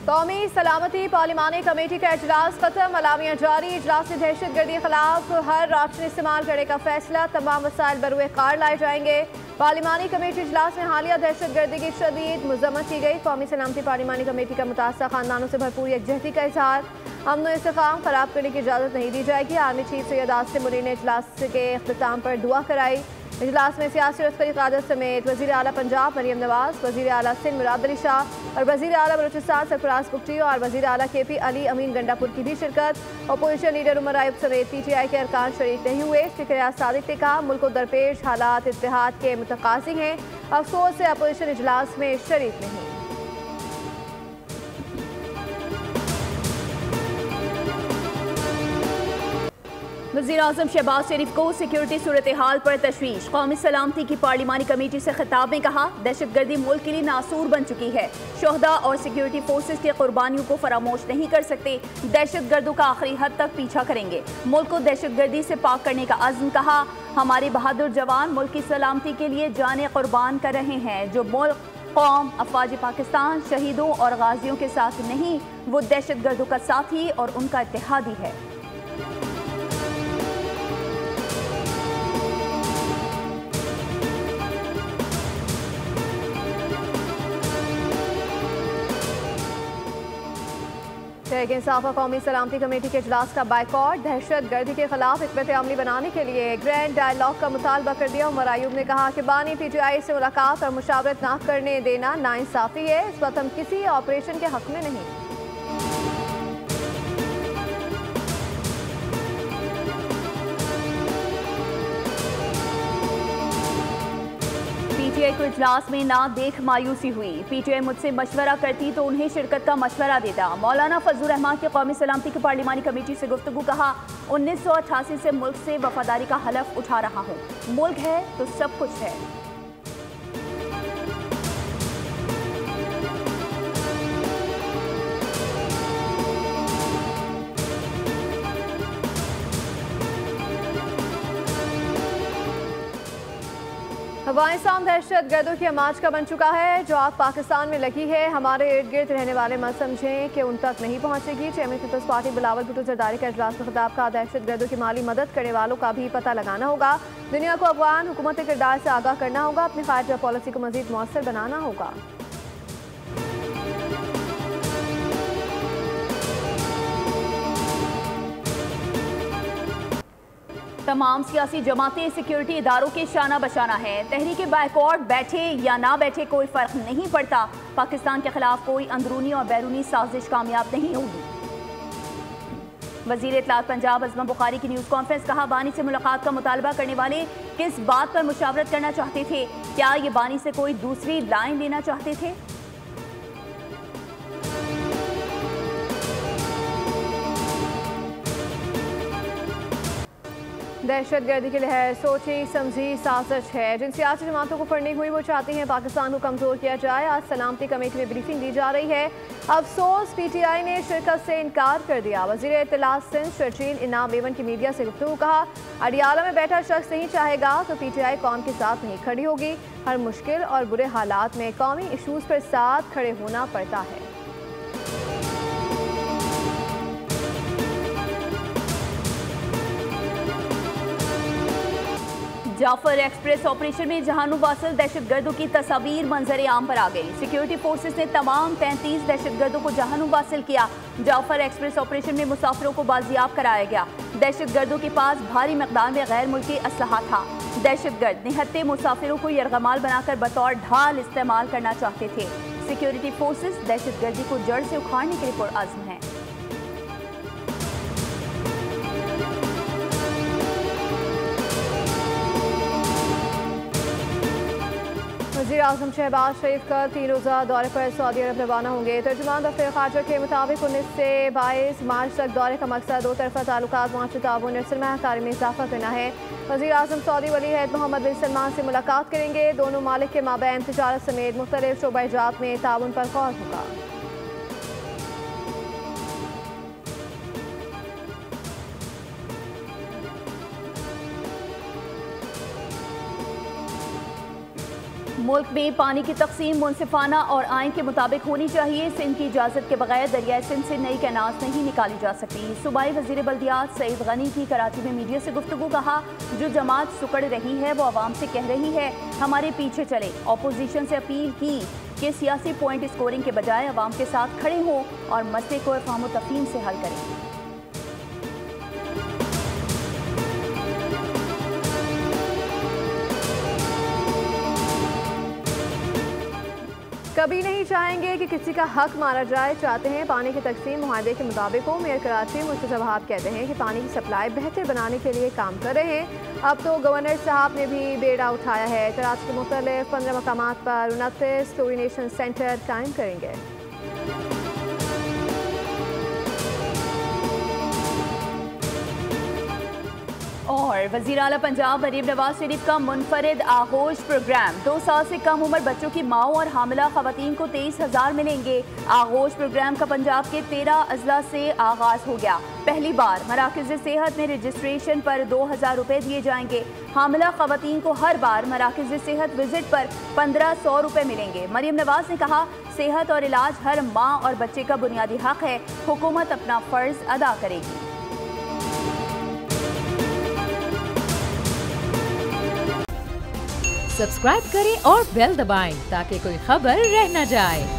कौमी सलामती पार्लिमानी कमेटी का इजलास खत्म, अलामिया जारी। इजलास में दहशतगर्दी के खिलाफ हर राशन इस्तेमाल करने का फैसला, तमाम वसाइल बरूए कार लाए जाएंगे। पार्लिमानी कमेटी इजलास में हालिया दहशतगर्दी की शदीद मजम्मत की गई। कौमी सलामती पार्लिमानी कमेटी का मुतासर खानदानों से भरपूर यकजहती का इजहार, अमन व इस्तेकाम खराब करने की इजाज़त नहीं दी जाएगी। आर्मी चीफ सैयद आसिम मुनीर ने इजलास के अख्तिताम पर दुआ कराई। इजलास में सियासी और अस्करी क़यादत समेत वज़ीर आला पंजाब मरियम नवाज, वज़ीर आला सिंध मुराद अली शाह और वज़ीर आला बलूचिस्तान सरफराज बुगटी और वज़ीर आला KP अली अमीन गंडापुर की भी शिरकत। अपोजिशन लीडर उमर आयुब समेत PTI के अरकान शरीक नहीं हुए। स्पीकर रियाज सादिक ने कहा, मुल्क को दरपेश हालात इत्तेहाद के मुतकाज़ी हैं, अफसोस है अपोजिशन इजलास में शरीक नहीं। वज़ीर आज़म शहबाज शरीफ को सिक्योरिटी सूरत हाल पर तशवीश। कौमी सलामती की पार्लिमानी कमेटी से खिताब में कहा, दहशतगर्दी मुल्क के लिए नासूर बन चुकी है। शोहदा और सिक्योरिटी फोर्सेस की कुर्बानियों को फरामोश नहीं कर सकते। दहशतगर्दों का आखिरी हद तक पीछा करेंगे। मुल्क को दहशतगर्दी से पाक करने का अज़्म। कहा, हमारे बहादुर जवान मुल्क की सलामती के लिए जाने कुर्बान कर रहे हैं। जो मुल्क, कौम, अफवाज पाकिस्तान, शहीदों और गाजियों के साथ नहीं, वो दहशतगर्दों का साथी और उनका इत्तेहादी है। तहरीक इंसाफ और कौमी सलामती कमेटी के इजलास का बाइकॉट, दहशतगर्दी के खिलाफ हिकमत अमली बनाने के लिए ग्रैंड डायलॉग का मुतालबा कर दिया। उमर आयुब ने कहा कि बानी PTI से मुलाकात और मुशावरत न करने देना नाइंसाफी है। इस वक्त हम किसी ऑपरेशन के हक में नहीं। PTI को इजलास में ना देख मायूसी हुई। PTI मुझसे मशवरा करती तो उन्हें शिरकत का मशवरा देता। मौलाना फजलुर रहमान की कौमी सलामती की पार्लिमानी कमेटी से गुफ्तगू। कहा, 1988 से मुल्क से वफादारी का हलफ उठा रहा हूँ। मुल्क है तो सब कुछ है। अफगानिस्तान दहशतगर्दों की आमाज का बन चुका है। जो आग पाकिस्तान में लगी है, हमारे इर्द गिर्द रहने वाले मत समझें कि उन तक नहीं पहुंचेगी। चेयरमैन पीपल्स पार्टी बिलावल भुट्टो जरदारी का इजलास में खिताब। का दहशतगर्दों की माली मदद करने वालों का भी पता लगाना होगा। दुनिया को अफगान हुकूमत के किरदार से आगाह करना होगा। अपनी खारजा पॉलिसी को मजीद मौसर बनाना होगा। तमाम सियासी जमातें सिक्योरिटी इदारों के शाना बशाना है। तहरीक बायकॉट बैठे या ना बैठे कोई फर्क नहीं पड़ता। पाकिस्तान के खिलाफ कोई अंदरूनी और बैरूनी साजिश कामयाब नहीं होगी। वजीर इत्तलात पंजाब अज़मा बुखारी की न्यूज़ कॉन्फ्रेंस। कहा, बानी से मुलाकात का मुतालबा करने वाले किस बात पर मुशावरत करना चाहते थे? क्या ये बानी से कोई दूसरी लाइन लेना चाहते थे? दहशतगर्दी की लहर सोची समझी साजिश है। जिन सियासी जमातों को फंडिंग हुई वो चाहती हैं पाकिस्तान को कमज़ोर किया जाए। आज सलामती कमेटी में ब्रीफिंग दी जा रही है। अफसोस PTI ने शिरकत से इनकार कर दिया। वज़ीर इत्तलात सिंध शर्जील इनाम बेवन की मीडिया से गुफ्तगू। कहा, अडियाला में बैठा शख्स नहीं चाहेगा तो PTI कौम के साथ नहीं खड़ी होगी। हर मुश्किल और बुरे हालात में कौमी इशूज़ पर साथ खड़े होना पड़ता है। जाफर एक्सप्रेस ऑपरेशन में जहानू वासिल दहशतगर्दों की तस्वीर मंजर आम पर आ गई। सिक्योरिटी फोर्सेस ने तमाम 33 दहशतगर्दों को जहानू वासिल किया। जाफर एक्सप्रेस ऑपरेशन में मुसाफिरों को बाजियाब कराया गया। दहशतगर्दों के पास भारी मकदार में गैर मुल्की असलहा था। दहशतगर्द निहत्ते मुसाफिरों को यरगमाल बनाकर बतौर ढाल इस्तेमाल करना चाहते थे। सिक्योरिटी फोर्सेस दहशतगर्दी को जड़ से उखाड़ने के लिए पुरअज़्म हैं। वज़ीर आज़म शहबाज शरीफ का 3 रोज़ा दौरे पर सऊदी अरब रवाना होंगे। तर्जुमान दफ्तर ख़ारजा के मुताबिक 19 से 22 मार्च तक दौरे का मकसद दो तरफ़ा ताल्लुकात, माशी ताउन और सरमायाकारी में इजाफा करना है। वज़ीर आज़म सऊदी वली अहद मोहम्मद बिन सलमान से मुलाकात करेंगे। दोनों मालिक के माबैन तिजारत समेत मुख्तलिफ शोबा-ए-जात में ताउन पर गौर होगा। मुल्क में पानी की तकसीम मुनसिफाना और आइन के मुताबिक होनी चाहिए। सिंध की इजाज़त के बगैर दरियाए सिंध से नई कैनाज नहीं निकाली जा सकती। सूबाई वज़ीर बल्दियात सईद गनी की कराची में मीडिया से गुफ्तगू। कहा, जो जमात सुकड़ रही है वो आवाम से कह रही है हमारे पीछे चले। अपोजिशन से अपील की कि सियासी पॉइंट स्कोरिंग के बजाय आवाम के साथ खड़े हों और मसले को इफ़हाम व तफ़हीम से हल करें। कभी नहीं चाहेंगे कि किसी का हक मारा जाए। चाहते हैं पानी की तकसीम मुआहदे के मुताबिक हो। मेयर कराची मुर्तज़ा वहाब कहते हैं कि पानी की सप्लाई बेहतर बनाने के लिए काम कर रहे हैं। अब तो गवर्नर साहब ने भी बेड़ा उठाया है। कराची के मुख्तलिफ 15 मकामात पर 29 क्लोरिनेशन सेंटर कायम करेंगे। और वज़ीर आला पंजाब मरीम नवाज शरीफ का मुनफरिद आगोश प्रोग्राम। 2 साल से कम उम्र बच्चों की माओ और हामिला खवातीन को 23,000 मिलेंगे। आगोश प्रोग्राम का पंजाब के 13 अजला से आगाज हो गया। पहली बार मराकज़ सेहत में रजिस्ट्रेशन पर 2,000 रुपये दिए जाएंगे। हामिला खवातीन को हर बार मराकज़ सेहत विजिट पर 1,500 रुपये मिलेंगे। मरीम नवाज ने कहा, सेहत और इलाज हर माँ और बच्चे का बुनियादी हक है। हुकूमत अपना फ़र्ज अदा करेगी। सब्सक्राइब करें और बेल दबाएं ताकि कोई खबर रह न जाए।